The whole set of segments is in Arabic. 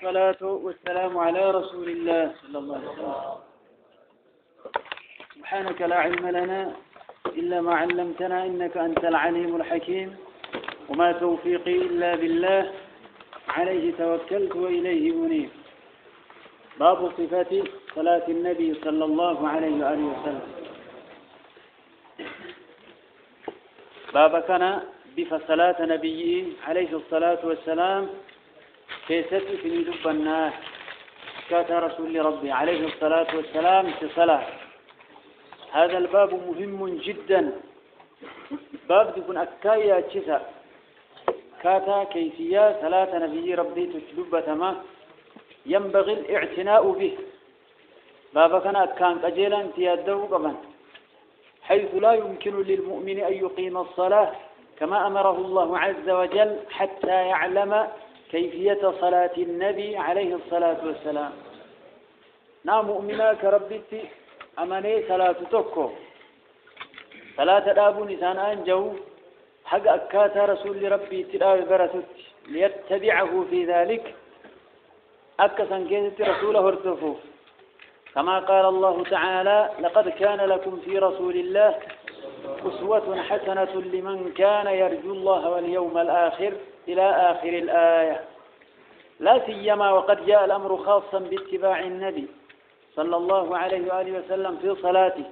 والصلاة والسلام على رسول الله صلى الله عليه وسلم. سبحانك لا علم لنا إلا ما علمتنا إنك أنت العليم الحكيم وما توفيقي إلا بالله عليه توكلت وإليه أنيب. باب صفة صلاة النبي صلى الله عليه وآله وسلم. باب كان بفصلاة نبيه عليه الصلاة والسلام كيست في دبنا كات رسول ربي عليه الصلاة والسلام في صلاة. هذا الباب مهم جدا. باب تكون أكايا تشسا كاتا كيفية صلاة نبي ربي تجلب تما ينبغي الاعتناء به. باب كان أكان قجيلا تيادو قبا حيث لا يمكن للمؤمن أن يقيم الصلاة كما أمره الله عز وجل حتى يعلم كيفية صلاة النبي عليه الصلاة والسلام. نعم مؤمنا كربتي أمني صلاة تكو صلاة دابو نسان أنجو حق أكاتا رسول ربي تلاوي برسوت ليتبعه في ذلك أكسا كيست رسوله ارتفوه كما قال الله تعالى لقد كان لكم في رسول الله أسوة حسنة لمن كان يرجو الله واليوم الآخر إلى آخر الآية. لا سيما وقد جاء الأمر خاصا باتباع النبي صلى الله عليه وآله وسلم في صلاته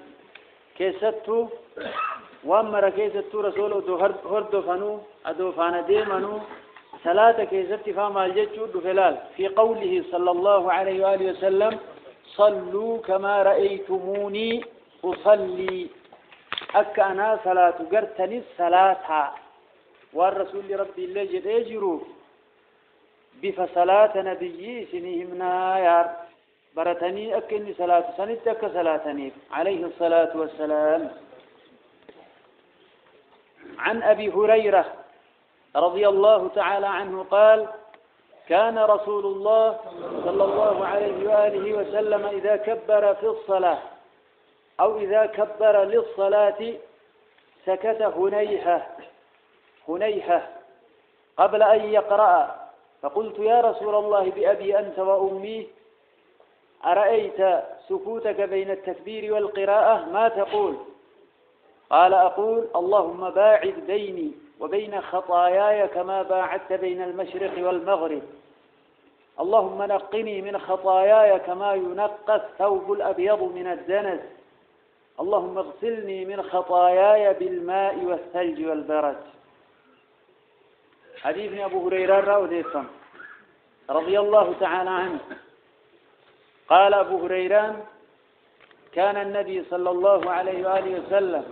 كيستو وأمر كيستو رسوله هردو فنو أدو فانديمنو صلاة كيست فما الجج فلال في قوله صلى الله عليه وآله وسلم صلوا كما رأيتموني أصلي أكأنا صلاة قرتني الصلاة والرسول ربي الله جد يجروا بفصلاة نبي سنهمنا يار برتني أكني صلاة سنتك صلاتني عليه الصلاة والسلام. عن أبي هريرة رضي الله تعالى عنه قال كان رسول الله صلى الله عليه وآله وسلم إذا كبر في الصلاة أو إذا كبر للصلاة سكت هنيهة قبل أن يقرأ فقلت يا رسول الله بأبي أنت وأمي أرأيت سكوتك بين التكبير والقراءة ما تقول؟ قال أقول اللهم باعد بيني وبين خطاياي كما باعدت بين المشرق والمغرب اللهم نقني من خطاياي كما ينقى الثوب الأبيض من الدنس اللهم اغسلني من خطاياي بالماء والثلج والبرد. حديث أبو هريرة رضي الله تعالى عنه قال أبو هريرة كان النبي صلى الله عليه وآله وسلم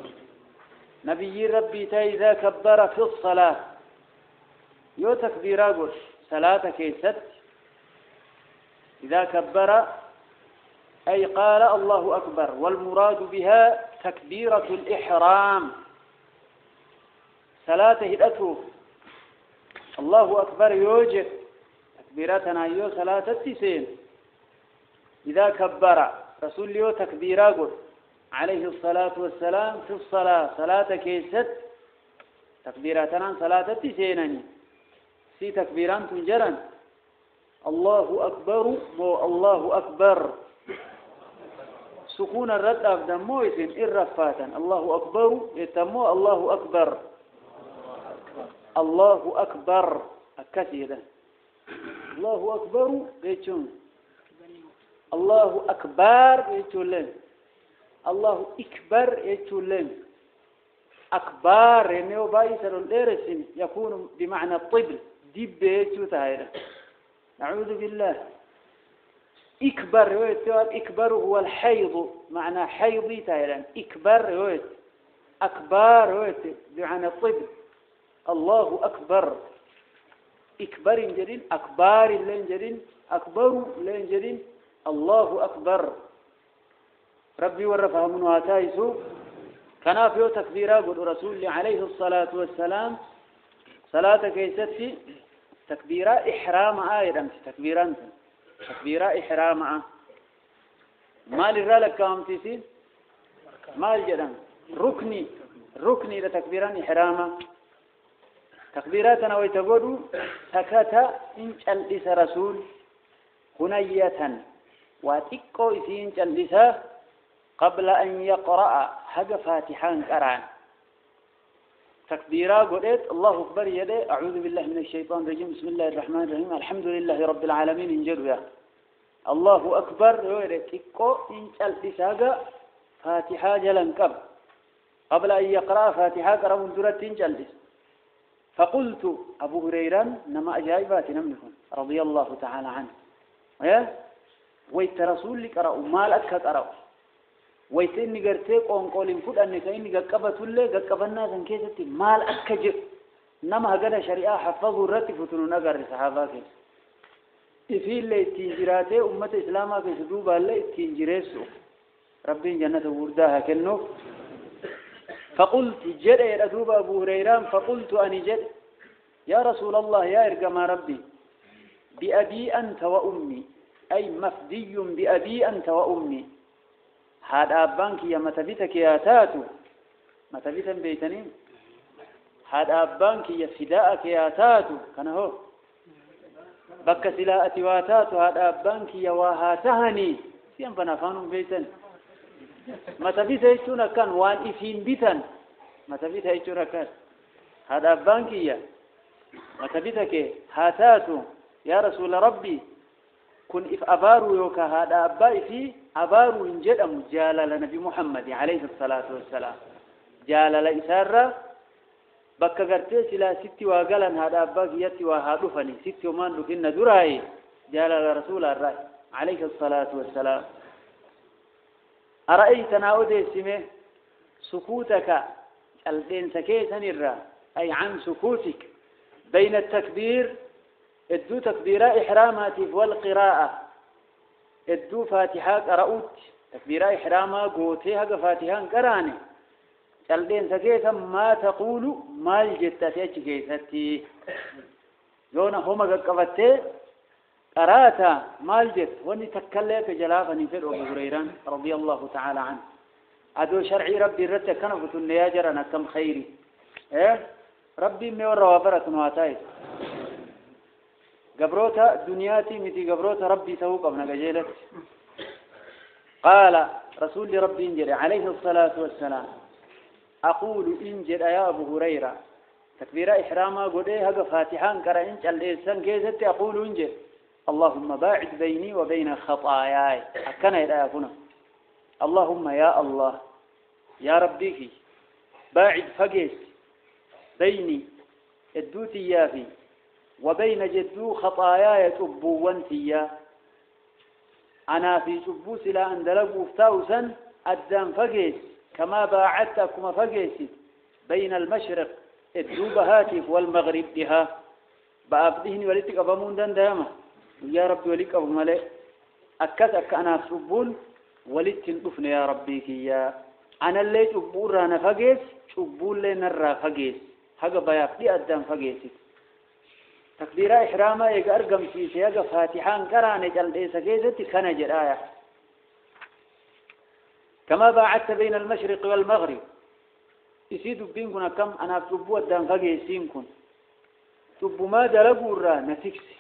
نبي ربي إذا كبر في الصلاة يو تكبير صلاة كيست إذا كبر أي قال الله أكبر والمراد بها تكبيرة الإحرام صلاة هدأته الله أكبر يوجد تكبيراتنا يو صلاة التسين إذا كبر رسول يو تكبيرا عليه الصلاة والسلام في الصلاة صلاة كيست تكبيراتنا صلاة التسينني سي تكبيران تنجرا الله أكبر مو الله أكبر سكون الرد أبدا مو يسين إرفاتا الله أكبر يتمو الله أكبر الله أكبر أكثيرا الله أكبر يتشون الله أكبر يتشون الله أكبر يتشون أكبر ينيو بايسر الإرسين يكون بمعنى الطبل دب يتشو تهيرا نعوذ بالله. إكبر يويت إكبر هو الحيض معنى حيضي تهيرا إكبر يويت أكبر يويت بمعنى الطبل الله أكبر إكبر جرين أكبار لين جرين أكبر لين جرين الله أكبر. ربي ورفع من واتايسو كان في تكبيرا قل رسول عليه الصلاة والسلام صلاة كيستي تكبيرا إحرام آيدا تكبيرا إحرام مال الرالك كامتيسي مال جدا ركني لتكبيرا إحراما تكبيراتنا ويتقولوا سكت إن جلس رسول كنية واتقو إسين جلسة قبل أن يقرأ حق فاتحان قرآن تكبيرا قلت الله أكبر يدي أعوذ بالله من الشيطان الرجيم بسم الله الرحمن الرحيم الحمد لله رب العالمين انجلوا يا الله أكبر تقو إن جلسة فاتحة جلن قبل أن يقرأ فاتحة قرأ مندرة جلس فقلت أبو هريرة نما أجايبات نمنكم رضي الله تعالى عنه ويت رسول لك قرأ مال أكا قرأ ويت إني قرتيك وانقولين فود أنك إني قبت اللي قبنا ذنكيستي مال أكا جر نما هقنا شريعة حفظوا الرتف وتنونقر صحابة كيس إفي اللي اتنجراته أمة إسلاما كيس دوبا اللي اتنجريسو ربي جنة ورداها كنو فقلت جد يا دوب أبو هريرة فقلت أني جد يا رسول الله يا إرقم ربي بأبي أنت وأمي أي مفدي بأبي أنت وأمي هذا أبانك يا متبتك يا تاتو متبتا بيتني هذا أبانك يا فداءك يا تاتو كان هو بك سلاءتي واتاتو هذا أبانك يا وهاتهني سيان فنفانهم بيتن متبتا يتونا كان وان إفين بيتن متبتا يتونا كان هذا أبانك يا متبتك هاتاتو يا رسول ربي كن إف أبارو يوكا هذا أبائي في أبارو إن جدم جالل نبي محمد عليه الصلاة والسلام جالل إسارة بكا قرتيس إلى ستي وقالا هذا أباقي يتي وهادفني ستي ومان لكنا دراي جالل رسول الله عليه الصلاة والسلام أرأيت ناودي سمه سكوتك الدين سكيتا نرى أي عن سكوتك بين التكبير ادو تكبيرا إحراماتي والقراءة ادو فاتحة قرأوت تكبيرا إحراما قوتيها فاتحة قراني قلدين سكيتا ما تقول ما الجتة كيستي يونا هما قفتي قراتا ما الجت واني تكليك جلافني في أبو هريرة رضي الله تعالى عنه أدو شرعي ربي رتك كنفة النياجرنا كم خيري ربي ميور وابرة واتايت قبروتا دنياتي متي قبروتا ربي سوق ابن قجيلت قال رسول ربي انجر عليه الصلاة والسلام أقول انجر يا أبو هريرة تكبير إحراما قد إيه هقى فاتحان كرا انج الإنسان كيست أقول انجر اللهم باعد بيني وبين خطاياي أكنا إذا يكون اللهم يا الله يا ربيك باعد فقيس بيني الدوتي يافي وبين جدو خطاياي تبو وانتيا أنا في تبو سلا أندلقوا فتاوسا أدام فقيس كما باعدتكما فقيس بين المشرق الدو بهاتف والمغرب بها بأبدهن ولتك أبامون دان داما يا ربي وليك أبو ملئ أكتك أنا تبون ولتن أفن يا ربي كيا أنا اللي تبو رانا فقيس تبو اللي نرى فقيس هذا بيابدي أدام فقيس تكبير إحراما يقرقم في سياق فاتحان كراني جلديس كيزتي كنجر آية كما باعدت بين المشرق والمغرب يسيدوا بينكنا كم أنا تبوا الدان فقيسينكن تبوا ما دلقوا را نفكسي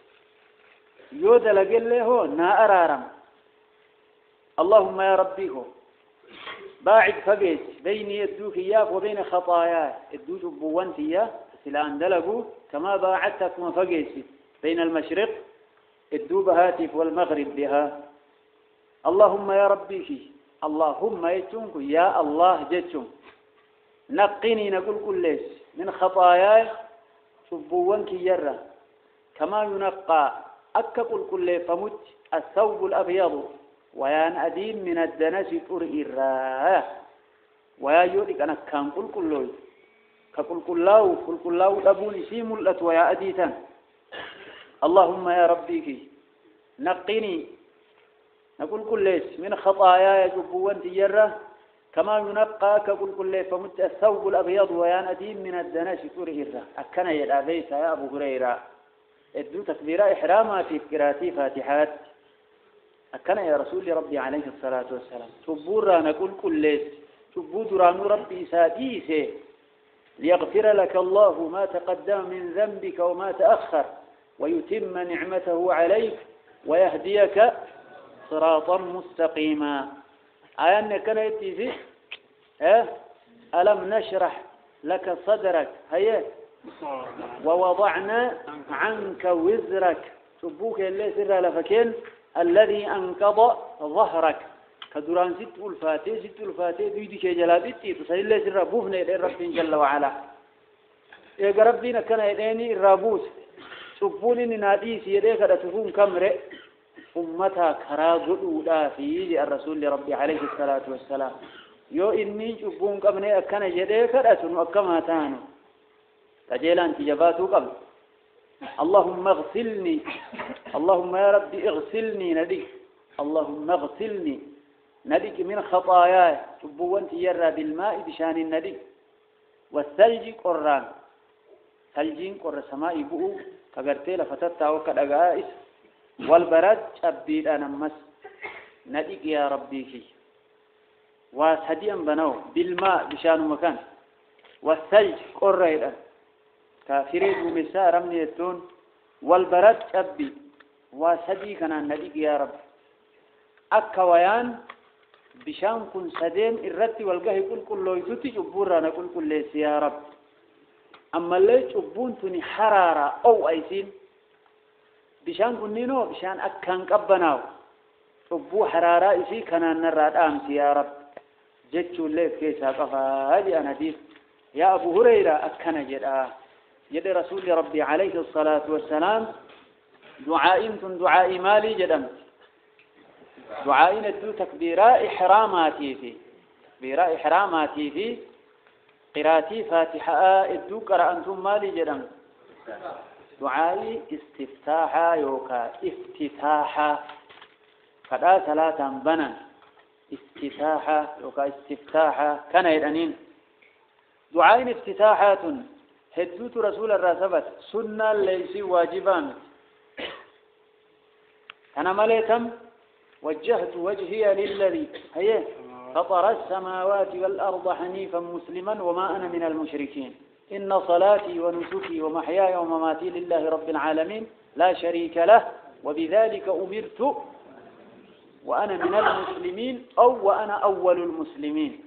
يو دلقل له نا أرارم اللهم يا ربي هو باعد فقيس بيني يدوك إياك وبين خطاياي يدوك بوانتي إياه سلان دلقوا كما باعدتكم فقيسي بين المشرق الدوب هاتف والمغرب بها اللهم يا ربي فيه اللهم يجونك يا الله جتشم نقني نقول كل ليس من خطاياي شبوانك يرى كما ينقى أكقل كل فمت الثوب الأبيض ويان أديم من الدنس ترئرا ويا يوريك أنا كان كل كل كقل كلاو أبوني سيم الأتوى أديتا اللهم يا ربي نقني نقول كل ليس من خطاياي جبوان تجرة كما ينقى كقل كل فمت الثوب الأبيض ويان أديم من الدنس ترهرة أكنا يلابيس يا أبو هريرة ادو تكبير إحراما في قراءة فاتحات أكنا يا رسول ربي عليه الصلاة والسلام تبورا نقول كل ليس تبودران ربي ساديسه ليغفر لك الله ما تقدم من ذنبك وما تأخر ويتم نعمته عليك ويهديك صراطا مستقيما. آيان كان يتيزي ألم نشرح لك صدرك هيا ووضعنا عنك وزرك شبوك اللي سر لفكين الذي أنقض ظهرك كدران ست الفاتي بيدي كجلابتي تصل اللي سر بوفنا إلى رب جل وعلا يا ربنا كان يديني الرابوس شبوني ناديس يديك تكون كمرة أمتها كراغدو لا في الرسول ربي عليه الصلاة والسلام يو إني شبون كمني أكن يديك أتنو أكما تانو تجيلا أنت جباتو قبل اللهم اغسلني اللهم يا ربي اغسلني نديك اللهم اغسلني نديك من خطاياي شبوان تيرى بالماء بشان النديك والثلج قران ثلجين قر سماء بؤو كغرتي لفتتا وكدغائس والبرد شبيد أنا مس نديك يا ربي كي وسديا بنو بالماء بشان مكان والثلج قريدا كافرين ومساء رمنيتون والبرد شبي وسدي كان نديك يا رب أكويان بشان كن سدين الرتي والقهي كل لو يتوتي جبورانا كل ليس يا رب أما اللي جبونتني حرارة أو أيسين بشان كنينو بشان أكان قبناو جبو حرارة إسي كان نراد أمس يا رب جتشو اللي كيسا قفا هذه أنا ديس يا أبو هريرة أكنا جدا يد رسول ربي عليه الصلاة والسلام دعاء مالي جدم دعائنا الدو تكبيراء إحراماتي في قراتي فاتحة الدو قرأنتم مالي جدم دعائي استفتاحا يوكا افتتاحا فدا ثلاثة بنا استفتاحا يوكا استفتاحا كان يدنين دعائي افتتاحات هدوت رسول الرسبت سنة ليس واجبان أنا مليتم وجهت وجهي للذي هي فطر السماوات والأرض حنيفا مسلما وما أنا من المشركين إن صلاتي ونسكي ومحياي ومماتي لله رب العالمين لا شريك له وبذلك أمرت وأنا من المسلمين أو وأنا أول المسلمين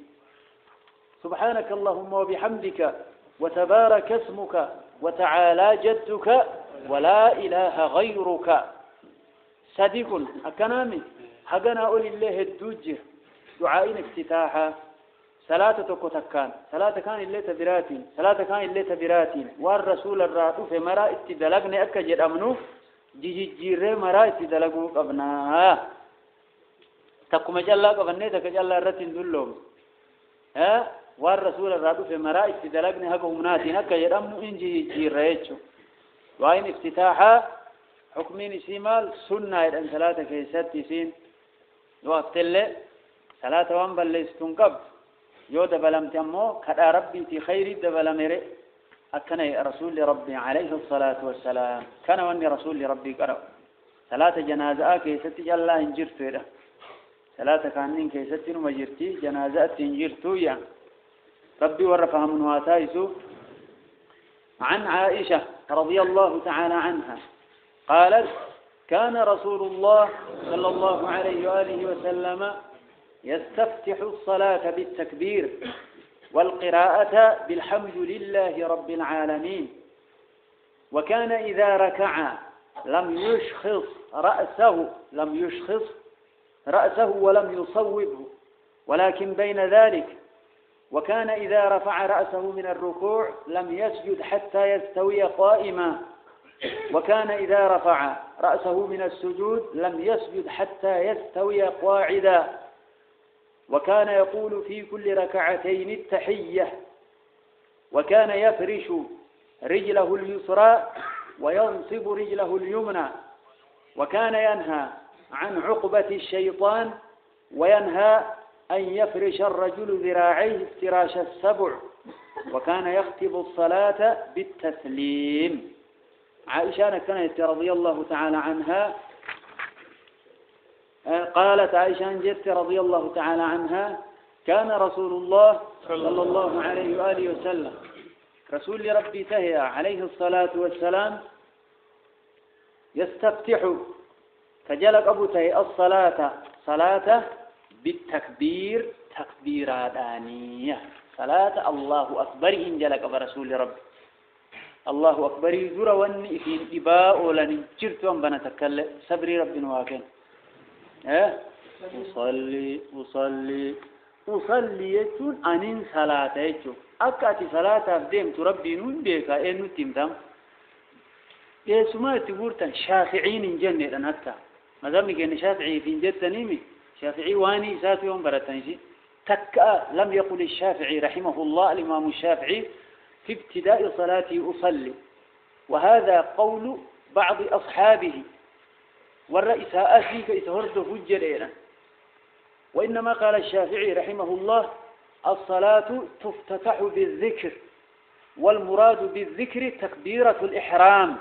سبحانك اللهم وبحمدك وتبارك اسمك وتعالى جدك ولا إله غيرك صديق أكنامي حقنا أقول الله الدوجه دعائين افتتاحا صلاة تكوتكان صلاة كان اللي تبراتين صلاة كان اللي تبراتين والرسول الراتو في مرا اتدلقني أكجر أمنو جيجير مرا اتدلقوا قبناها تقوم جلا قبني تكجلا رتين دلهم والرسول الراتو في مرا اتدلقني هكو مناتين أكجر أمنو إن جيجير ريتشو دعائين افتتاحا حكمين سيمال سنة إذن ثلاثة كيسات سين وقت اللي ثلاثة وانبال ليستون قبل يو دبلمت أمو كدا ربي في خير دبلمري أكني رسول ربي عليه الصلاة والسلام كان واني رسول ربي قرأ ثلاثة جنازة كيسات جلا انجرتو إذا ثلاثة كانين كيسات نمجرتي جنازة انجرتو يعني ربي ورفها من واتايسو عن عائشة رضي الله تعالى عنها قالت كان رسول الله صلى الله عليه وآله وسلم يستفتح الصلاة بالتكبير والقراءة بالحمد لله رب العالمين وكان إذا ركع لم يشخص رأسه ولم يصوبه ولكن بين ذلك وكان إذا رفع رأسه من الركوع لم يسجد حتى يستوي قائما وكان إذا رفع رأسه من السجود لم يسجد حتى يستوي قاعدا وكان يقول في كل ركعتين التحية وكان يفرش رجله اليسرى وينصب رجله اليمنى وكان ينهى عن عقبة الشيطان وينهى أن يفرش الرجل ذراعيه افتراش السبع وكان يختم الصلاة بالتسليم عائشة كانت رضي الله تعالى عنها قالت عائشة جدت رضي الله تعالى عنها كان رسول الله صلى الله عليه وآله وسلم رسول ربي تهيا عليه الصلاة والسلام يستفتح كجلق أبو تهي الصلاة صلاة بالتكبير تكبيرات آنية صلاة الله أكبر إن جلق برسول ربي الله أكبر يزور واني في إباء ولن جرت وانبنا تكلم صبري ربنا واكين أصلي يجون أنين صلاة يجون أكاتي صلاة أفديم تربي نون بيكا إنو تيمتام يسمى تقولتن شافعين جنة أنكتا ماذا كان شافعي في جد نيمي شافعي واني سات يوم برتنشي تكأ لم يقل الشافعي رحمه الله الإمام الشافعي في ابتداء صلاتي أصلي وهذا قول بعض أصحابه والرئيساء فيك إتهرد فجر وإنما قال الشافعي رحمه الله الصلاة تفتتح بالذكر والمراد بالذكر تكبيرة الإحرام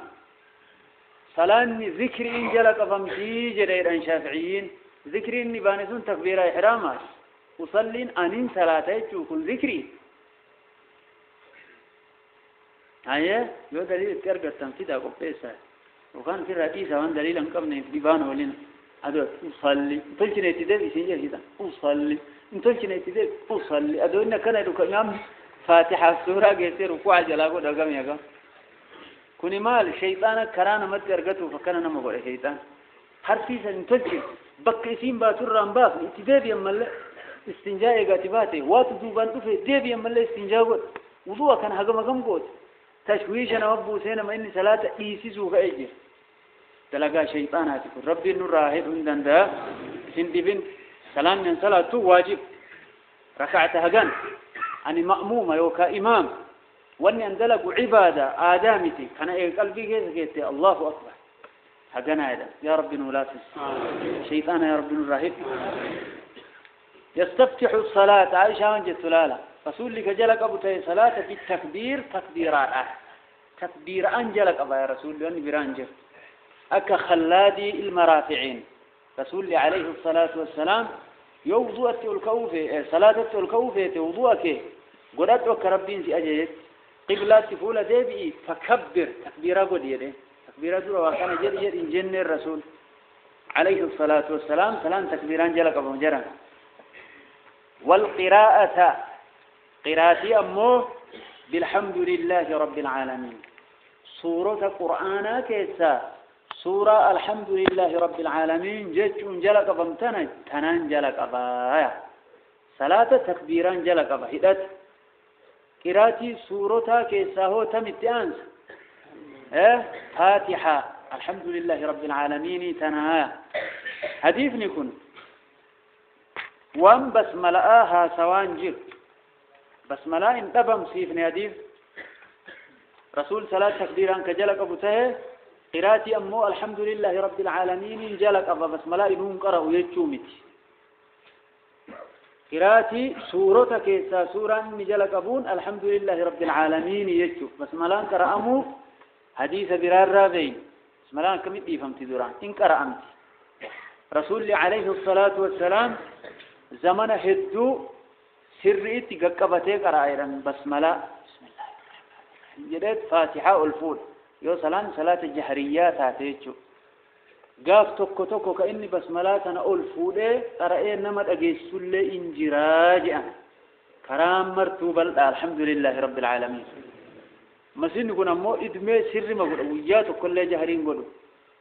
صلاة ذكر إن جلق فمشي جرير شافعيين ذكر النبانسون تكبيرة إحرامات أصلي أنين صلاة يكون ذكري هيا يو دليل ترجع تنفيذ أقوى بيسا وكان في الرئيس وان دليل أنكم نبيبان ولين أدو أصلي تلقي نتيجة يسنجر هذا أصلي تلقي نتيجة أصلي أدو إن كان يدوك نام فاتحة سورة جيسير وقوع جلاغو دقام يقام كوني مال شيطان كرانا مت يرغتو فكان نما غو شيطان حرفي سن تلقي بك اسم باتور رامباف نتيجة يمل استنجاء غاتباتي وات دوبان تو في ديب يمل استنجاء وضوء كان هغم غم غوت تشويش أنا أبو سينا ما إني صلاة إيسيسو كأيجي تلقى شيطانات ربي النور راهب عندنا ده سندبين سلام من صلاة واجب ركعتها جن أني مأمومة يوكا إمام واني أندلق عبادة آدامتي كان قلبي كيف الله أكبر هجنا هذا يا رب نولاتس شيطان يا رب الراهب يستفتح الصلاة عائشة وانجت لالا رسول لك جلك أبو تي صلاة بالتكبير تكبيرات تكبير أنجلك أبا يا رسول لأني برانجل أكا خلادي المرافعين رسول لي عليه الصلاة والسلام يوضوء الكوفة صلاة الكوفة وضوءك قدرت وكربين في أجيت قبلات تفولة ديبئي فكبر تكبيرا قد يدي تكبيرا دورا وكان جد إن جن الرسول عليه الصلاة والسلام سلام تكبيران جلك أبو مجرم والقراءة قراءتي أمه بالحمد لله رب العالمين سورة قرآن كيسا سورة الحمد لله رب العالمين جت جلك فمتنا تنان جلك أبايا صلاة تكبيران جلك أبا هدت قراءتي سورة كيسا هو تمتانس فاتحة الحمد لله رب العالمين تنايا حديث نكون وان بسملآها سوانجر بسملا انتبم سيفني حديث رسول صلاة تكبيران كجلك أبو تهي قراتي أمو الحمد لله رب العالمين جلك أبا بسملا إنهم قرأوا يجومت قراتي سورة كيسا سورة جلك أبون الحمد لله رب العالمين يجو بسملا قرأمو حديث برار رابين بسملا كمت إيفهمت دوران إن قرأمت رسول عليه الصلاة والسلام زمن هدو سرئت قبته قرائرا بسملا بسم الله جدت فاتحة الفول يو صلاة الجهريات هاتيجو قاف توكو توكو كأني بسملا أنا الفول قرائر نمت أجيس اللي انجراجا كرام مرتوب الحمد لله رب العالمين مسين يقول أمو إدمي سر ما قل ويات كل جهرين قلو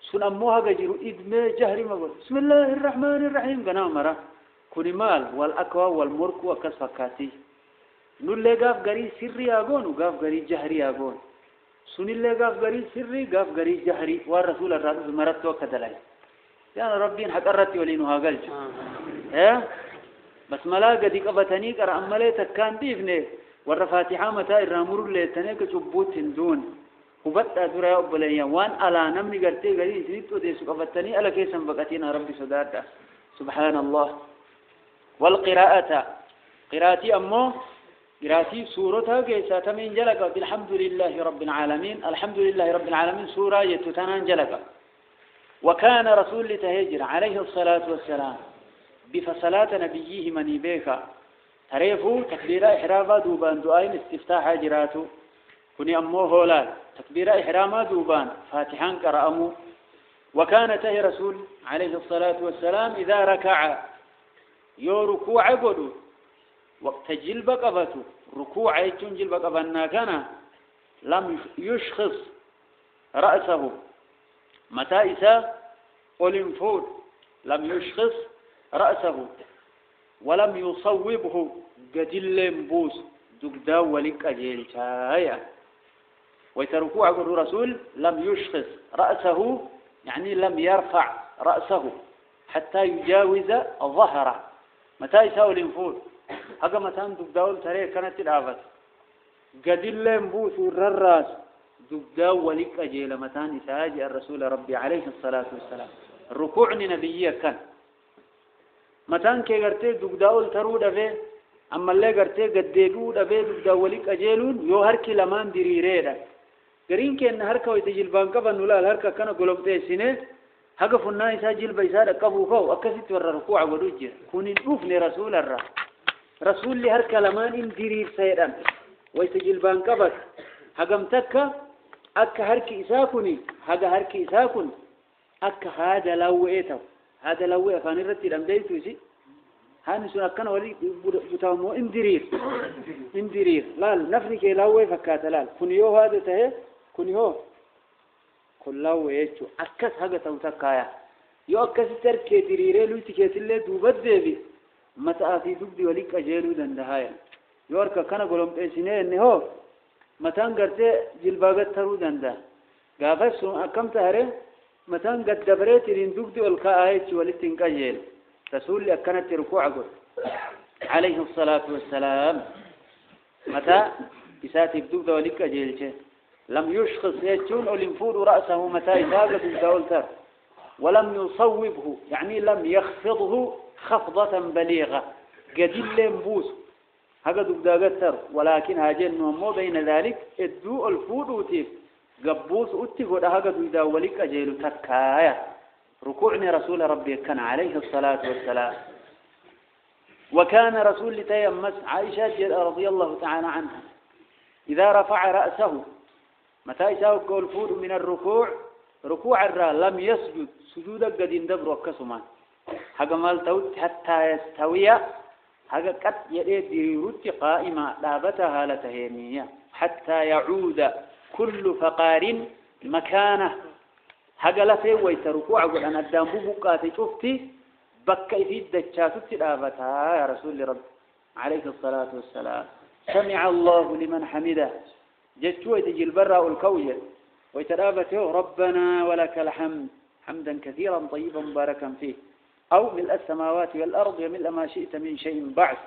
سن أموها قجروا إدمي جهري ما قل بسم الله الرحمن الرحيم قناه مرة كوني مال والأكوى والمرك وكسفكاتي نولي قاف قري سري أقول وقاف قري جهري أقول سن اللي قاف قري سري قاف قري جهري والرسول الرسول مرت وكذلك يعني ربين حق أردت ولينها قلت بس ملا قد قبتني قرأ أماليتك كان ديفني والرفاتحة متى الرامور اللي تنيك شبوت هندون وبدأ درا أبليا وان ألا نمني قرتي قري سنيت وديس قبتني ألا كيسا بقتنا ربي صدادا سبحان الله والقراءة قراءتي أمه قراءتي سورتها كيسا تمين جلق بالحمد لله رب العالمين الحمد لله رب العالمين سورة يتتنان جلق وكان رسول تهجر عليه الصلاة والسلام بفصلاة نبيه مني بيكا تعرفوا تكبير إحرامة دوبان دعاين استفتاح جراتو كوني أمه هولال تكبير إحرامة دوبان فاتحان قرأمو وكان تهي رسول عليه الصلاة والسلام إذا ركع يو ركوع قدو وقت جلب قبته ركوع يجون جلب قبنا كان لم يشخص رأسه متى إسا أولنفود لم يشخص رأسه ولم يصوبه قدل بوس دقدا ولك أجيل شايا ويتركوع قدو رسول لم يشخص رأسه يعني لم يرفع رأسه حتى يجاوز ظهره متى يساوي الانفود هذا مثلا دقداول ترى كانت الآفات قد اللهم بوث الراس دقداول ولك أجيل مثلا يساجي الرسول ربي عليه الصلاة والسلام الركوع نبيه كان مثلا كي قرتي دقداول ترود أبي أما اللي قرتي قد ديقود أبي دقداول ولك أجيلون يو هركي لمان دريريدا قرين كي أن هركا ويتجيل بانكبا نولا الهركا كان قلوبتي سنة هقف الناس جيل بيسار قبو فو أكسيت ور ركوع ودوجه كون نوف لرسول الله رسول لي هركا لمان إن درير سيدان ويتجيل بانكبا هقم تكا أكا هركي إساكني هقا هركي إساكن أكا هذا لو إيتو هذا لو إيه فاني رتي لم ديتو سي هاني سنة كان ولي بتامو إن درير لا نفري كي لو إيه فكات لا كنيو هذا تهي كنيو كلاو يجو أكس هذا توتكايا يو أكس تركي دريره لو تكيتله دوبد دبي متى في دبدي وليك أجيلو دندهايا يورك كنا قلهم إيشنيه إنه هو متان قرتي جلباغت ترو دنده قافش أكم تهره متان قد دبرت رين دبدي والكايت ولتين كجيل رسول الله كانت ركوع قل عليه الصلاة والسلام متى بساتي دبدي وليك أجيل لم يشخص يجون الانفود رأسه متى يساقط الدولتر ولم يصوبه يعني لم يخفضه خفضة بليغة قدل ينبوس هذا دقداقتر ولكن هاجن مو بين ذلك الدو الفود وتيف قبوس أتف هذا دقداولك أجيل تكايا ركوعني رسول ربي كان عليه الصلاة والسلام وكان رسول تيمس عائشة رضي الله تعالى عنها إذا رفع رأسه متى يساوي الفود من الركوع ركوع الرا لم يسجد سجودا قد يندبر وكسما حقا مالتوت حتى يستوي حقا قد يريد يرد قائمة لابتها لتهينية حتى يعود كل فقار مكانه حقا لفي ويتركوع قل أن أدام ببقاتي شفتي بكا يفيد دجاتت لابتها يا رسول رب عليه الصلاة والسلام سمع الله لمن حمده جتوا يتجي البراء والكوية ويترابته ربنا ولك الحمد حمدا كثيرا طيبا مباركا فيه أو ملء السماوات والأرض وملء ما شئت من شيء بعد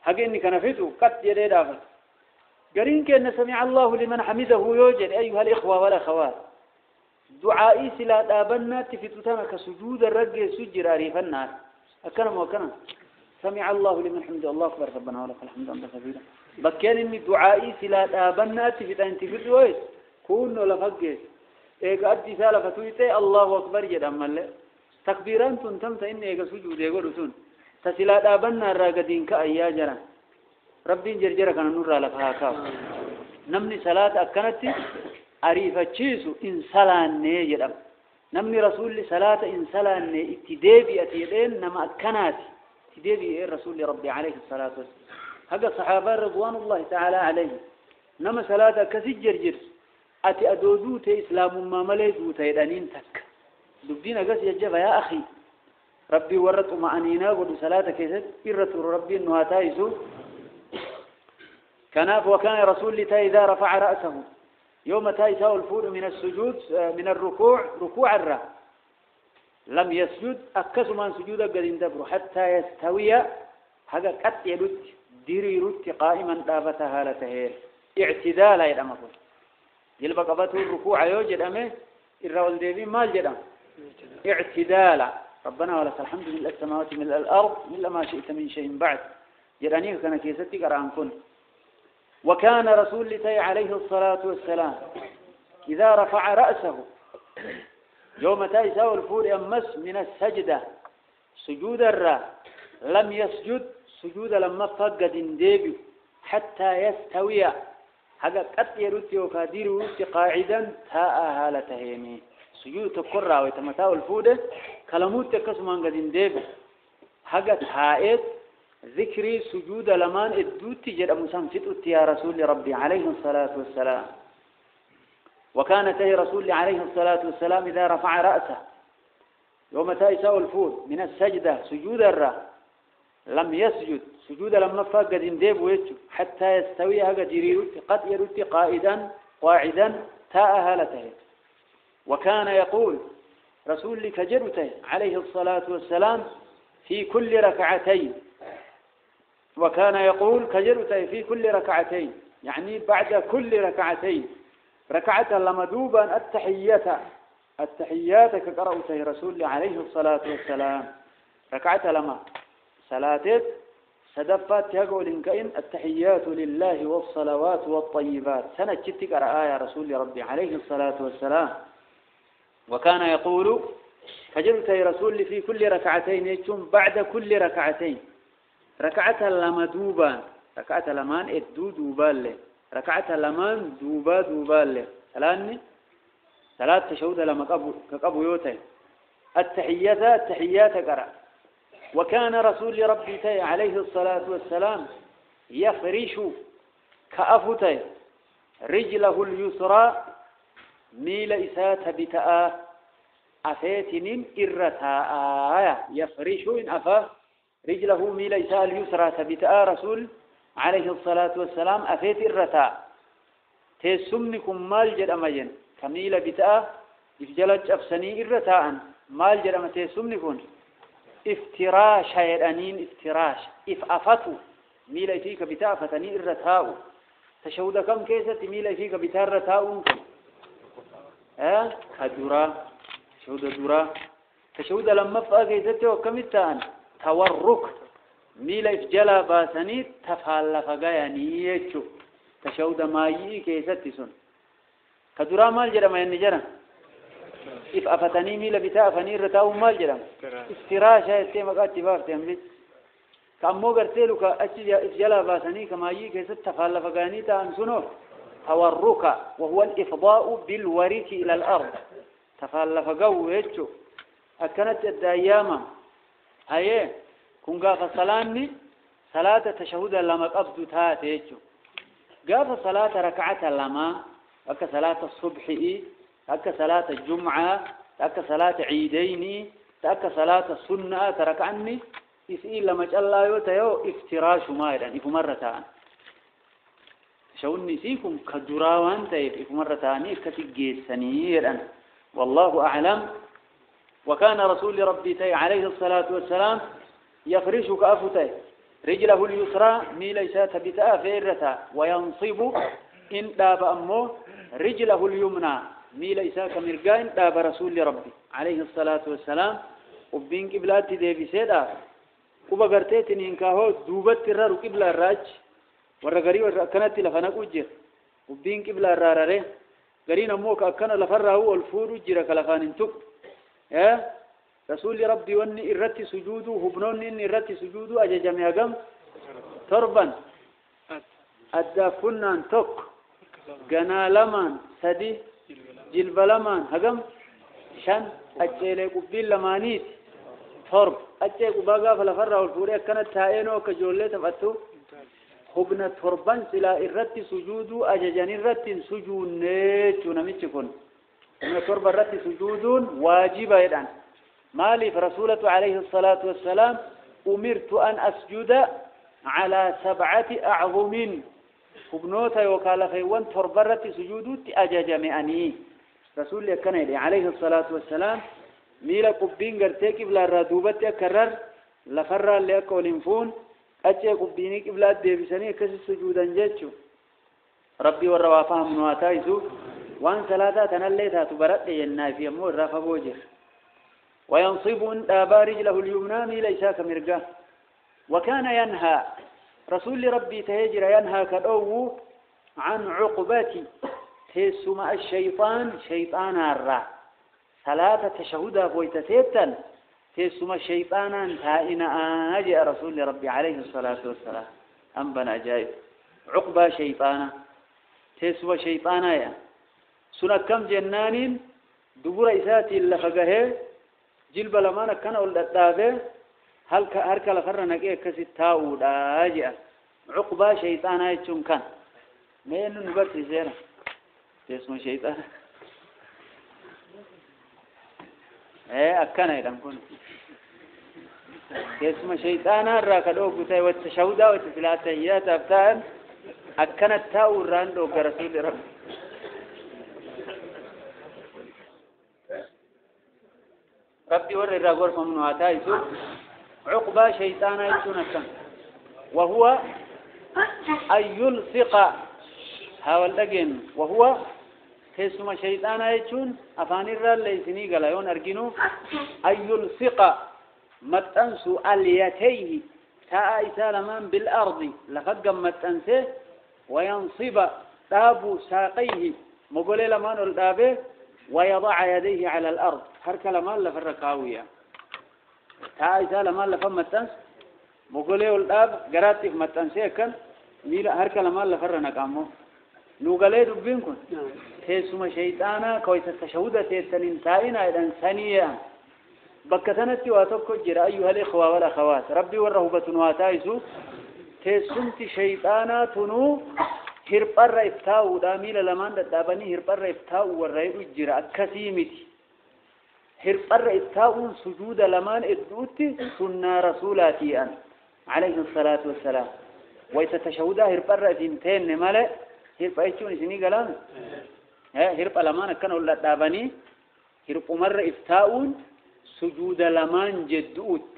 حقيني كنفته قد يدي دافت قرين كأن سمع الله لمن حمده يوجد أيها الإخوة والأخوات دعائي سلا دابنا تفتتنا كسجود الرجل سجر عريف الناس أكرم وكرم سمع الله لمن حمده الله أكبر ربنا ولك الحمد أنت كثيرا بكين إني دعائي سلا دابنا تفتن تفتويس كونه لفقس إيقا أدي سالة فتويته الله أكبر جدام مالي تكبيران تنتمت إني إيقا سجود يقولوا سن تسلا دابنا الراقدين كأيا جرا ربي جرجرة كان نور لفها كاو نمني صلاة أكنت أريفة تشيسو إن سلان جدام نمني رسول صلاة إن سلان اتدابي أتيدين نما أكنات اتدابي الرسول ربي عليه الصلاة والسلام هذا صحابة رضوان الله تعالى عليه نما صلاة كسجر جرس أتي أدودوت إسلام ما مليدوت يدانين تك دبدين أقص يجب يا أخي ربي ورط معانينا ودو صلاة كيست إرت ربي أنها تايسو وكان رسول لتا إذا رفع رأسه يوم تايسه الفول من السجود من الركوع ركوع الرا لم يسجد أكس من سجود قد اندبر حتى يستوي هذا قد يلد ديري رد قائما دافتها لتهير اعتدالا يدمكم جلب قبته الركوع يوجد أمه الرول ديبي ما جد اعتدالا ربنا ولك الحمد لله السماوات من الأرض من ما شئت من شيء بعد جرانيه كان كيستي قرآن كن وكان رسول الله عليه الصلاة والسلام إذا رفع رأسه يوم تايساو الفول يمس من السجدة سجود الرا لم يسجد سجود لما فقد ديبي حتى يستوي حقا قد يرتي وكادير ورتي قاعدا تاء هالتهيمي سجود تقرأ ويتمتاع الفودة كلمات تكسمان قدين ديب حاجة هائد ذكري سجود لمان الدوت جد مسنفت يا رسول ربي عليه الصلاة والسلام. وكانت رسول عليه الصلاة والسلام إذا رفع رأسه يوم تأسى الفود من السجدة سجود الرا لم يسجد سجود لما فقد انديب ويتشو حتى يستوي قد يريد قد يرد قاعدا تاء هالته. وكان يقول رسول كجرته عليه الصلاة والسلام في كل ركعتين وكان يقول كجرته في كل ركعتين يعني بعد كل ركعتين ركعة لما دوبا التحيات كقرأته رسول عليه الصلاة والسلام ركعة لما صلاة سدفات يقول إن التحيات لله والصلوات والطيبات سنة جتك رآية رسول ربي عليه الصلاة والسلام. وكان يقول فجرته رسول في كل ركعتين يجتم بعد كل ركعتين ركعة لما دوبان ركعة لمان ادو دوبان له ركعة لمان دوبان له ثلاث تشهد لما كقبو يوتين التحيات قرأ. وكان رسول ربي عليه الصلاة والسلام يفرش كأفتي رجله اليسرى ميل إسات بتاء أفاتن إرتاء يفرش إن أفا رجله ميل إساء اليسرى بتاء رسول عليه الصلاة والسلام أفات إرتاء تسمنكم مال جد أمجن كميل بتاء إفجلت أفسني إرتاء مال جد أم تسمنكم افتراش هيرانين افتراش افافتو ميلا فيك بتاع فتني الرتاو تشهد كم كيسة ميلا فيك بتاع الرتاو كدورا تشهد لما فا كيسة وكم التان تورك ميلا فجلا باسني تفعل فقاياني يجو تشهد مايي كيسة سن كدورا مال جرم ينجرم إف أفتني ميلا بتاع فنير رتاو مال جرام استراشة استماع اتفاق تملي كمو قرتلو كأشياء إفجلا باسني كما يجي كيست تفعل فقاني تانسونه تورك وهو الإفضاء بالورك إلى الأرض تفعل فقو يجو أكنت الدايامة هاي كون قاف صلاة تشهد لما قبض تات يجو قاف صلاة ركعة لما أك صلاة الصبح تأك صلاة الجمعة تأك صلاة عيدين تأك صلاة السنة تركعني إسئل لما جاء الله يوتيو افتراش مايرا إف مرتان شوني سيكم كدراوان تيف إف مرتان كتجيس سنيرا والله أعلم. وكان رسول ربي عليه الصلاة والسلام يفرش كأفتي رجله اليسرى ميليسات بتاء فيرتا وينصب إن داب أمه رجله اليمنى ميل إساك مرقين داب رسول ربي عليه الصلاة والسلام وبين قبلات ديبي سيدا وبقرتين إنكاهو دوبت الرار قبل الراج ورقري ورقنات لفنك أجر وبين قبل الرارة قرين أموك أكنا لفره والفور أجرك لفان انتك رسول ربي واني إرتي سجوده هبنون إني إرتي سجوده أججم يقم تربا أدافنا انتك قنا لمن سدي جلب لمان هجم شان أجيلك قبيل لمانيت فرب أجيلك باقا فلفرة والفورية كانت تائنو كجولة تفتو خبنا تربان سلا الرت سجود أججان الرت سجود نيتو نميتكون من ترب الرت سجود واجبا يدعن مالي فرسولة عليه الصلاة والسلام أمرت أن أسجد على 7 أعظم خبنوتا وكالفي وان ترب الرت سجود أججمعني رسول الله كان عليه الصلاة والسلام ميلا قبين قرتك بلا ردوبة كرر لفر لك ولنفون أتى قبينك بلا ديبسانية كسي سجودا جاتشو ربي والروافهم من واتايسو وان صلاة تنليتها تبرد لينا في أمور رافا بوجر وينصب دابا رجله اليمنى ميلا إساك مرقاه. وكان ينهى رسول ربي تهجر ينهى كالأو عن عقباتي تسمع شيطان الرا صلاة تشهد بويتسيتا تسمع شيطانا تائنا أجي رسول ربي عليه الصلاة والسلام أنبنا جايب عقبة شيطانا تسمع شيطانا يا سنة كم جنان دبر إساتي اللي فجاه جلب لما كان أول الدابة هل كلا فرنا كي كسي تاود أجا عقبة شيطان يتشون كان ما إنه نبرت زينة اسمه شيطان أكنا يدم كون اسمه شيطان الراكدو بتاعي والتشهودة والتفلاتيات أبتان أكنا تاود راندو كرسول رب ربي ورّي الرجال فمن واتايسو عقبة شيطان يتشون كان وهو أن يلصق هاولدين وهو كيسما شيطان يتشون أفاني الرال ليسني قلايون أرجينو أن يلصق متنسو اليتيه تاء سالمان بالأرض لقد متنسه وينصب تاب ساقيه مقولي لمان الدابه ويضع يديه على الأرض هرك لمان لفرقاوية تاء سالمان لفم متنس مقولي الداب قراتي متنسه كان ميلا هرك لمان لفرنا قامو نوغالي دبينكم تيسما شيطانا كويس التشهودة تيسنين تائنا إذن ثانية بكتنتي واتوكو جرا أيها الإخوة والأخوات ربي والرهبة واتايسو تيسمت شيطانا تنو هربار إفتاو داميل لمان دابني هربار إفتاو والرأيو جرا كسيمتي هربار إفتاو سجود لمان إدوتي سنة رسولاتي أن عليه الصلاة والسلام ويتتشهودا هربار إذنتين نمالي هرب أيشون سني قلان هرب لمان كانوا دابني هرب مر إفتاون سجود لمان جدوت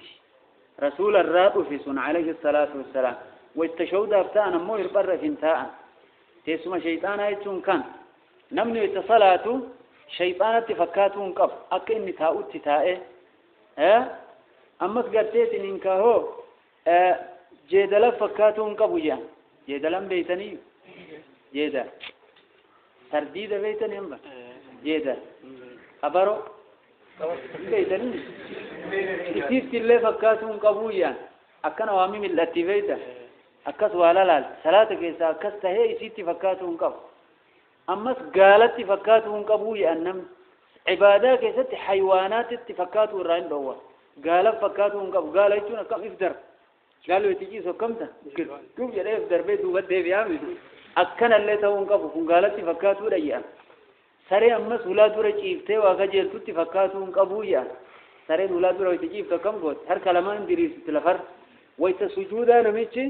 رسول الراب في سن عليه الصلاة والسلام والتشهد أبتانا مو يربر فينتاء تسمى شيطان أيتون كان نمني اتصالاته شيطان تفكاتون قف أكن تاؤت تاء أما قرتيت إنك هو جدلا فكاتون قبوجا جدلا بيتني جدا ترديد بيتني أمبا جدا أبرو بيتني كثير كله فكاتون قبويا أكن وامي من الاتفاقية أكس ولا لا صلاة كيسا أكس تهي سيتي فكاتون قب أمس قالت فكاتون قبويا أنم عبادة كيسا حيوانات تفكاتون رين بوا قال فكاتون قب قال يجون كم إفدر قالوا تيجي سو كم تا كم يلا إفدر بيتو بدي بيامي أكن اللي تون قب قالت فكاتون ريان سري أمس ولاد ورجيفته وأكجل تُتّ فكاتون قبويا سري ولاد ورجيفته كم قط هر كلمان دريس تلفر ويتسجودا نمشي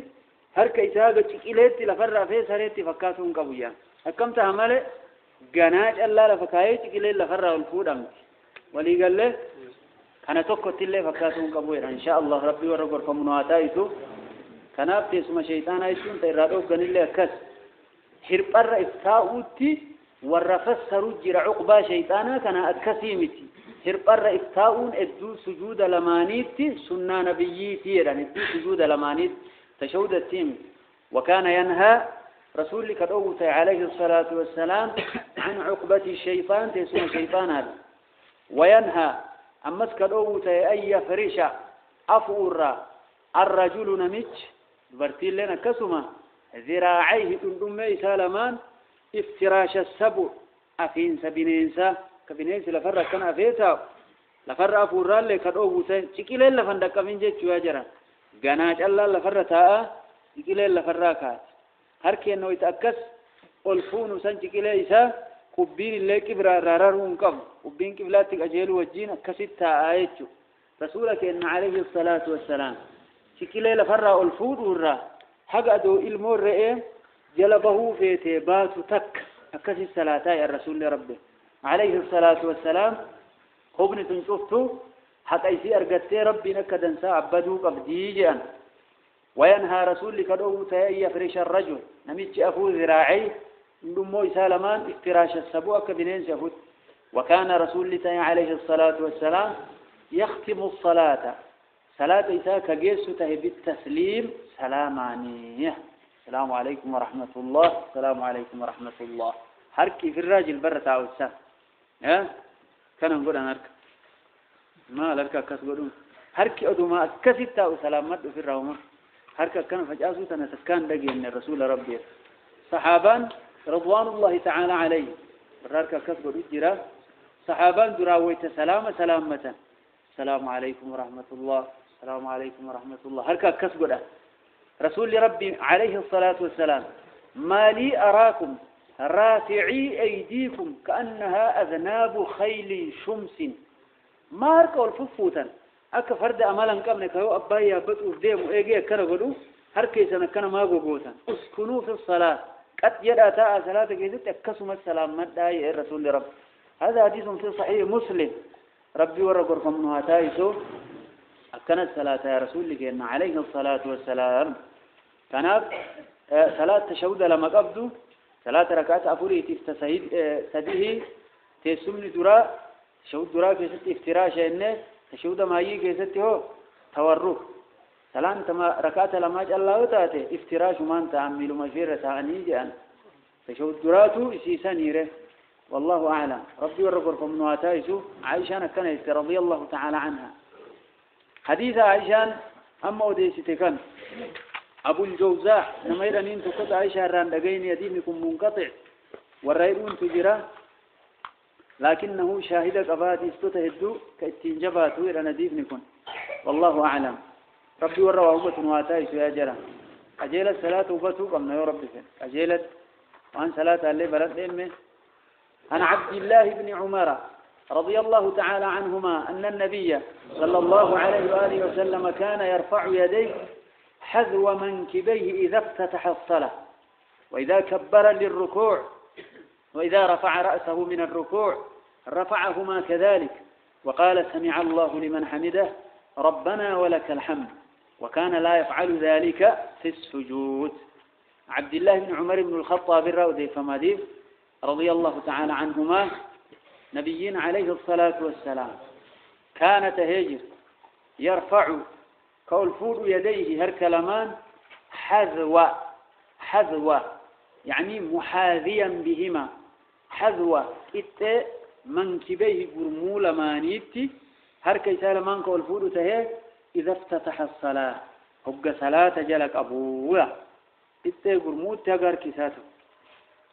هر كيساق تكيلت تلفر رافع سري تفكاتون قبويا كم تعمل جناج الله لفكاية تكيلت لفر والفودام ولي قال له أنا توقعت له فكاتون قبويا إن شاء الله ربي ورقر فمنواتا يسوع كناب تسمى شيطان يسون تيرادو قن الله كس هربر إفتاؤتي والرفسر جرى عقبة شيطانا كان أكسيمتي هربر إفتاؤون إدو سجود لمانيتي سنة نبييتي يعني إدو سجود لمانيت تشهد التيم وكان ينهى رسول كدوه عليه الصلاة والسلام عن عقبة الشيطان تسمى شيطان هذا وينهى أمس كدوه أن يفرش أفور الرجل نمج برتين لنا كسمة ذراعيه تندمي سالمان افتراش السبع أفين سبينينسا كبينينس لفرق كان أفيتا لفرق أفوران لكدوه تشكيلين لفندق من جيت شواجرا قناج الله لفرق تاء تشكيلين لفرقات هركي أنه يتأكس ألفون سن تشكيلين إسا قبين اللي كبرا راررون قم قبين كبلاتك أجيل وجين كسيت تاء آيتشو رسولك إن عليه الصلاة والسلام تشكيلين لفرق ألفون ورا حقدوا المور رئي جلبه في تبات تك أكسي الصلاة يا الرسول ربه عليه الصلاة والسلام خبن تنشفته حتى يسير أرقدتي ربي نكدن سعبدوك أبديجا وينهى رسول كدوه يفرش الرجل نميتش أفو ذراعي نمو سالمان افتراش السبوع كبنين سفوت وكان رسول عليه الصلاة والسلام يختم الصلاة صلاة إساء كجيسته بالتسليم سلامانية السلام عليكم ورحمة الله السلام عليكم ورحمة الله حركي في الراجل برة عوسا كان نقول أنا أرك ما لك كسبون حركي أدو ما كسبت وسلامت في الروما حركة كان فجأة تنسكان دقي من الرسول ربي صحابان رضوان الله تعالى عليه برارك كسبون جرا صحابان دراويت سلامة السلام عليكم ورحمة الله السلام عليكم ورحمة الله هركا كسبنا رسول ربي عليه الصلاة والسلام ما لي أراكم رافعي أيديكم كأنها أذناب خيل شمس ما هركا والففوتا أكا فرد أمالا كامنك هو أبايا بطوف ديمو إيجي كان قلو هركي سنة كان ما قوتا اسكنوا في الصلاة قد يدأتا صلاة كيست أكسم السلام مدى رسول ربي هذا حديث في صحيح مسلم ربي ورقركم نهاتايسو أكنت صلاة يا رسول الله عليه الصلاة والسلام كانت صلاة تشهد لما قبضوا صلاة ركعات أفوري تستسهد سديه تسمن درا تشهد درا كيست افتراش إنه تشهد ما يجي كيست هو تورك سلام تما ركعات لما جاء الله وتاته افتراش من تعمل مجيرة عني جان تشهد دراتو إسيسانيره والله أعلم ربي ورقركم نواتايسو عائشة كانت رضي الله تعالى عنها حديث عائشة أما وديستكن أبو الجوزاء نميرا ننتو قد عائشة الراندقين يدينكم منقطع والرئيبون تجرى لكنه شاهدك أبادي استتهدو كاتنجباتو إلى نديفنكم والله أعلم ربي ورقوا أبوة نواتايسو يا جرى أجيلت صلاة أبوة قمنا يا ربي أجيلت وأن صلاة اللي بلد إمه عن عبد الله بن عمر رضي الله تعالى عنهما أن النبي صلى الله عليه وآله وسلم كان يرفع يديه حذو منكبيه إذا افتتح الصلاة وإذا كبر للركوع وإذا رفع رأسه من الركوع رفعهما كذلك وقال سمع الله لمن حمده ربنا ولك الحمد وكان لا يفعل ذلك في السجود عبد الله بن عمر بن الخطاب الرودي فماديف رضي الله تعالى عنهما نبيين عليه الصلاة والسلام كان تهجر يرفع قول فود يديه هركلمان حذو يعني محاذيا بهما حذو إت منكبيه برمول مانيتي هركي سالمان قول فود تهي إذا افتتح الصلاة هق صلاة جلك أبوه إت برمود تغر كساته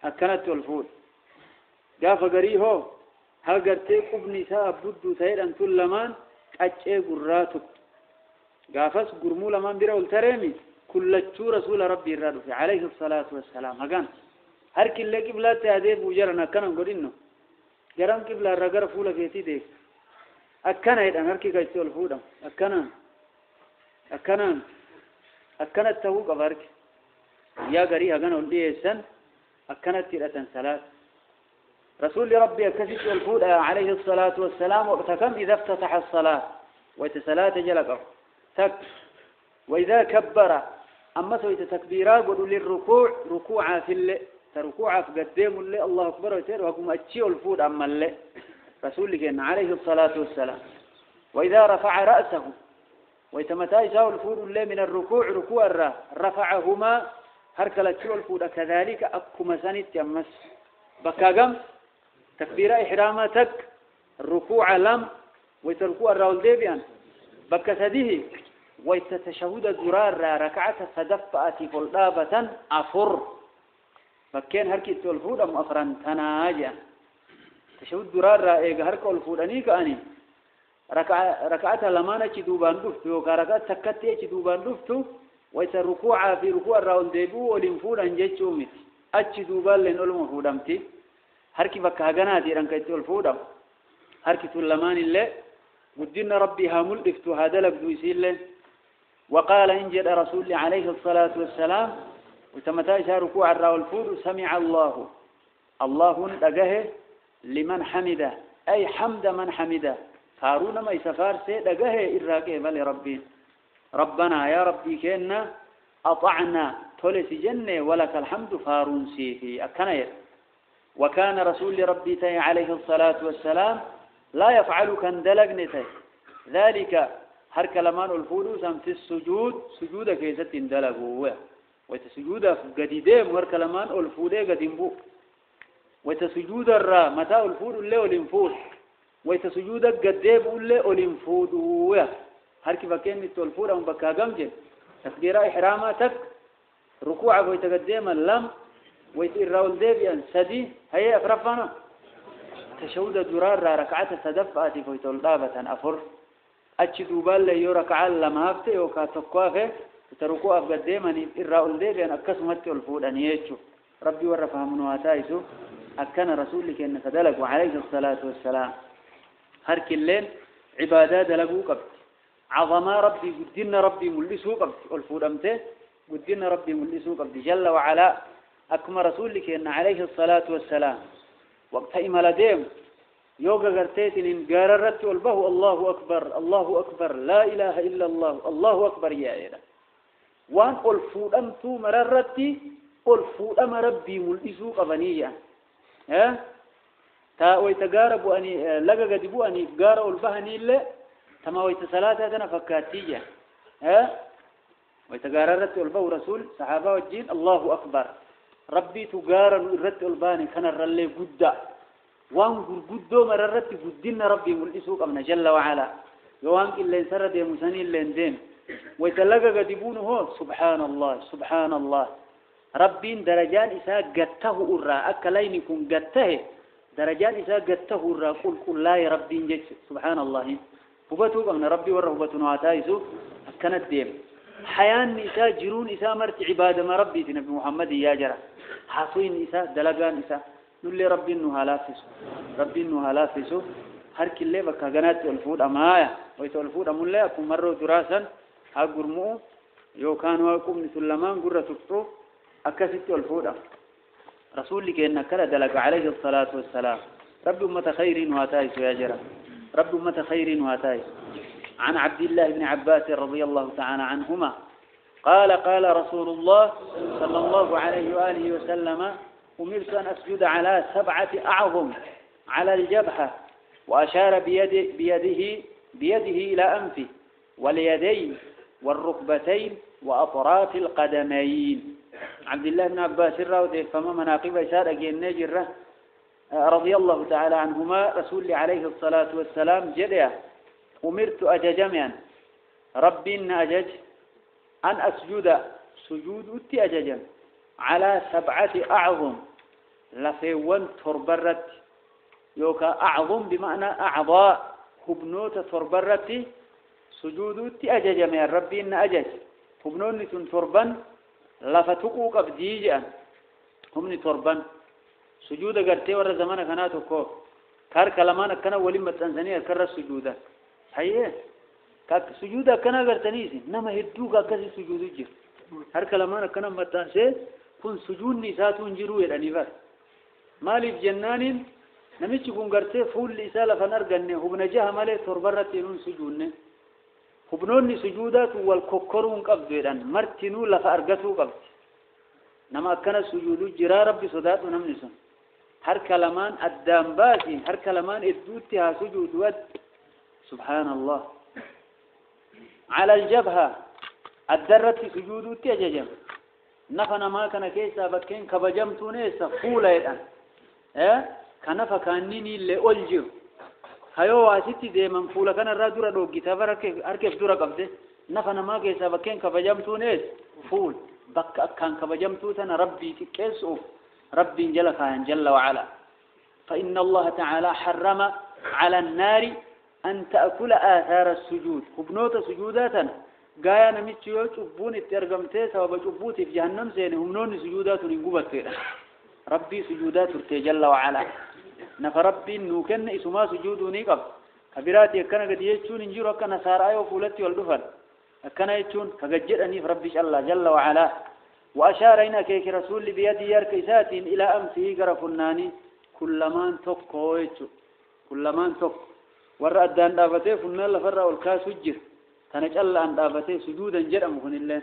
أكنت الفود قاف قريه هل قرتي قبني ساب بدو سيدا تلمان أجئ قراتك قافس قرمو لمن برا والترمي كل رسول ربي الرادف عليه الصلاة والسلام هكذا هر كل قبلات هذه بوجرنا كنا نقولينه جرام قبلة الرجال فولا في تيدك أكنا إذا هر كي قيسوا الفودا أكنا التوق أبارك يا قري هكذا ولدي سن أكنا تيرة صلاة رسول ربي كسيت الفود عليه الصلاة والسلام وقتكم إذا افتتح الصلاة ويتسلاة جلق تك وإذا كبر أما سويت تكبيرا قلوا للركوع ركوعا في اللي تركوعا في قدام اللي الله أكبر ويتر وكم أتشيء الفود أما اللي رسول كان عليه الصلاة والسلام وإذا رفع رأسه ويتمتاي ساو الفود اللي من الركوع ركوع رفعهما هركل أتشيء الفود كذلك أكما سنت يمس بكاقم تكبير إحرامتك الركوع لم ويتركوع الرول ديبيان بكسده ويتتشهد زرار ركعة فدفأت فلابة أفر بكين هركي تولفود أم أفران تناجا تشهد زرار إيجا هركو الفوداني كأني ركعة لمانا چدوبان دفتو وكاركات تكتي چدوبان دفتو ويتركوع في ركوع الرول ديبو ولنفود أنجيشو مت أچدوبان لنولم فودامتي هركي بكا غنادي رانكاي تولفودام هركي تولمان اللي ودنا ربي هامل دفتو هذا لبدو يسيل وقال إن جد رسول عليه الصلاة والسلام وتمتى ركوع الراو الفود سمع الله لقاه لمن حمده أي حمد من حمده هارون ما يسفار سي لقاه إراكه بل ربي ربنا يا ربي كنا أطعنا تولس جنة ولك الحمد فارون سيفي أكنير وكان رسول ربي عليه الصلاة والسلام لا يفعل كان دلقنته ذلك هر كلمان الفودوس في السجود سجود كيست دلقوا وتسجود قديدهم هر كلمان الفوده قديمبو وتسجود الرا متى الفود اللي والانفود وتسجود قديب اللي والانفود هر كيف كان الفود ام بكا جمجه تكبير احراماتك ركوعه ويتقدم اللم ويتراول ديبيان سدي هي افرفنا تشهد درار ركعة تدفعت في طلبة أفر أشدوبال لي ركعة لما هفت وكاتقوافه تركوا أفقدمني الرأول دي بأن أكسمت الفود أن يجوا ربي ورفهم نواتايسو أكن رسولك إن كدلك وعليه الصلاة والسلام هرك الليل عبادات لقوا قبل عظما ربي قدنا ربي ملسو قبل الفود أمته قدنا ربي ملسو قبل جل وعلا أكما رسولك إن عليه الصلاة والسلام وقت إما لديم يوغا قرتيتن إن قررت والبه الله أكبر لا إله إلا الله أكبر يا إله وان الفود أمتو مررتي الفود أم ربي ملسو قبنية ها تا ويتقارب أني لقا قدبو أني قارب البهني اللي تما ويتصلاة هذا فكاتية ها ويتقاررت والبه رسول صحابة والجين الله أكبر ربي تقارن الرت الباني كان الرلي قدا وان قدو مررت قدنا ربي ملئسوك أمنا جل وعلا يوان إلا انسرد يا مساني إلا اندين ويتلقى قدبونه هو سبحان الله ربي درجان إساء قدته أرى أكلينكم قدته درجان إساء قدته أرى قل لا يا ربي انجج سبحان الله هبتوك أمنا ربي ورهبتنا وعتائسو كانت ديم حيان إساء جرون إساء مرت عبادة ما ربي نبي محمد يا جرى حاصين إساء دلقان إساء نقول ربي إنه هلافسه هر كله بكجنات الفود أمايا ويتولفود أمولله أكون مرة دراسا هاجرمو يو كانوا يقوم نسلمان قرة تكتو أكست الفود رسول لك إن كلا دلق عليه الصلاة والسلام رب أمة خير واتايس يا جرى رب أمة خير واتايس عن عبد الله بن عباس رضي الله تعالى عنهما قال رسول الله صلى الله عليه وآله وسلم أمرت أن أسجد على 7 أعظم على الجبهة وأشار بيده إلى أنفه واليدين والركبتين وأطراف القدمين عبد الله بن عباس الراودي فما مناقب إشارة جنجرة رضي الله تعالى عنهما رسول عليه الصلاة والسلام جديا أمرت أججميا ربي إن أجج أن أسجد سجود أججم على 7 أعظم لفيون تربرت يوكا أعظم بمعنى أعضاء هبنوت تربرت سجود أججم يا ربي إن أجج هبنون تربن لفتقوك أبديجا هم تربن سجود قرتي ورا زمان كانت كو كار كلمان كنا ولي تنزانيا كر السجود صحيح كاك سجود كنا قرتنيسي نما هدوك كسي سجود جير هر كلمان كنا متانسي كن سجود نساتون جرو يعني بس مالي جنان نمشي كون قرتي فول لسالة فنرجعني هو بنجاه مالي تربرتين سجودن هبنوني سجودات والكوكرون قبضان مرتنو لفأرقتو قبض نما كان سجود جرا ربي صدات ونمنسون هر كلمان الدام باسي هر كلمان ادوتها سجود ود سبحان الله على الجبهة الدرت سجود تججم نفنا ما كان كيسا بكين كبجمتونيسا فولا يدان كنفا كانيني اللي ألجو هيو واسيتي دي من فولا كان الرادورة لو جيتا أركف دورة قبضه نفنا ما كيسا بكين كبجمتونيس فول بك كان كبجمتوتنا ربي تكيسو ربي جل وعلا فإن الله تعالى حرم على النار أن تأكل آثار السجود وبنوت سجوداتنا قايا نميتشيو تشبون الترجمتي سوى بجبوتي في جهنم سينهم نون سجودات نقوبت فيها ربي سجودات جل وعلا نفربي نوكن اسما سجودوني قب كبيراتي كنا قد يجون نجيرو كنا ساراي وفولتي والدفن كنا يجون فقجرني ربي الله جل وعلا وأشارنا كيك رسول بيدي يركيسات إلى أمسه قرفناني كلمان تقويتو كلمان تق ورأت دان دافته فنال لفرّا والكاس وجر تنجل أن دافته سجودا جرأ مكن الله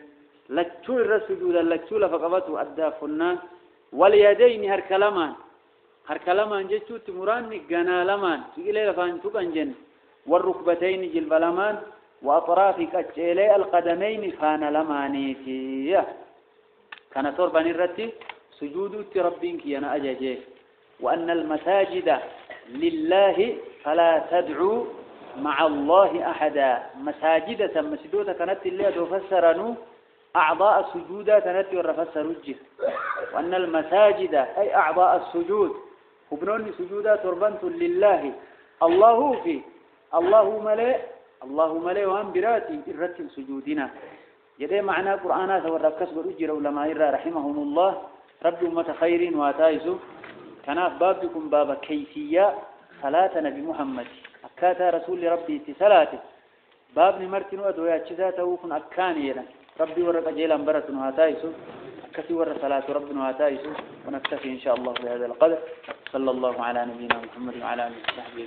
لكتو الرسجودا لكتو لفقبته أدى فنان واليدين هر كلامان جتشو تمراني قنا لمان تقلي لفان تقنجن والركبتين جلب لمان وأطرافك أجيلي القدمين فان لمانيتي كان تربان الرتي سجود ربك ينا أجاجيه وأن المساجد لله فلا تدعو مع الله أحدا مساجد مسجودة كانت اللي تفسرنو أعضاء السجود كانت ورفسر وجه وأن المساجد أي أعضاء السجود وبنوني سجودا تربنت لله الله في الله ملئ وان براتي الرتب سجودنا يدي معنى قرآنات والركس والأجر ولما يرى رحمهم الله رب أمة خير واتايسو كناف بابكم باب كيفية صلاة نبي محمد أكاتا رسول ربي صلاته باب نمرتن ودويا تشذاته وكن أكانيلا ربي ورق جيلا برة واتايسو أكسي ور صلاة ربنا واتايسو ونكتفي إن شاء الله بهذا القدر صلى الله على نبينا محمد وعلى آله وصحبه